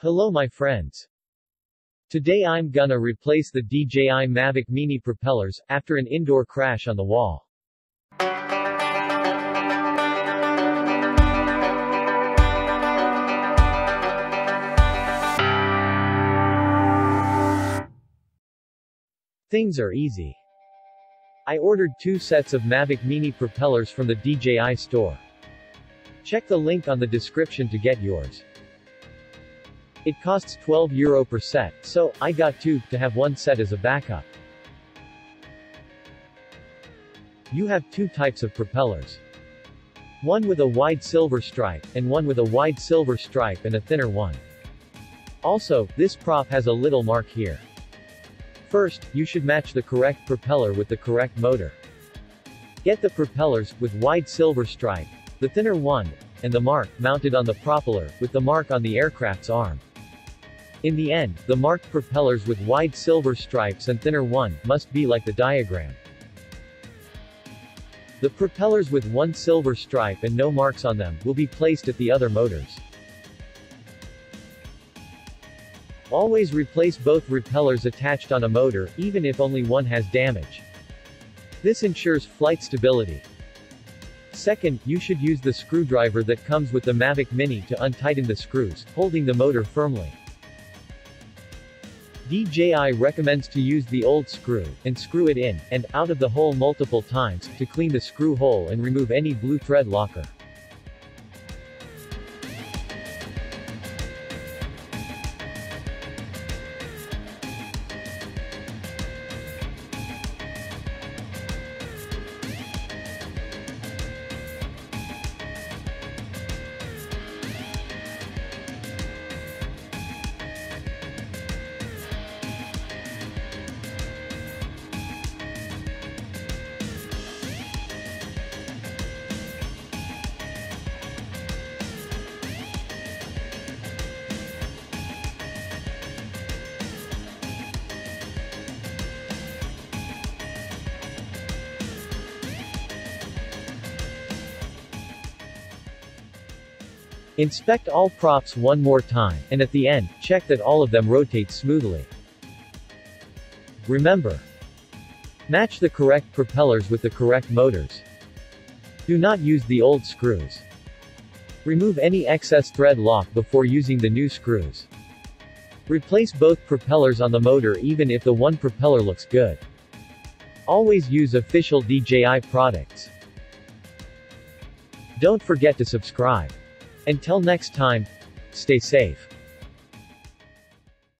Hello my friends. Today I'm gonna replace the DJI Mavic Mini propellers, after an indoor crash on the wall. Things are easy. I ordered 2 sets of Mavic Mini propellers from the DJI store. Check the link on the description to get yours. It costs €12 per set, so I got 2, to have 1 set as a backup. You have 2 types of propellers. One with a wide silver stripe, and one with a wide silver stripe and a thinner one. Also, this prop has a little mark here. First, you should match the correct propeller with the correct motor. Get the propellers, with wide silver stripe, the thinner one, and the mark, mounted on the propeller, with the mark on the aircraft's arm. In the end, the marked propellers with wide silver stripes and thinner one, must be like the diagram. The propellers with one silver stripe and no marks on them, will be placed at the other motors. Always replace both repellers attached on a motor, even if only one has damage. This ensures flight stability. Second, you should use the screwdriver that comes with the Mavic Mini to untighten the screws, holding the motor firmly. DJI recommends to use the old screw, and screw it in, and out of the hole multiple times, to clean the screw hole and remove any blue thread locker. Inspect all props one more time, and at the end, check that all of them rotate smoothly. Remember, match the correct propellers with the correct motors. Do not use the old screws. Remove any excess thread lock before using the new screws. Replace both propellers on the motor even if the one propeller looks good. Always use official DJI products. Don't forget to subscribe. Until next time, stay safe.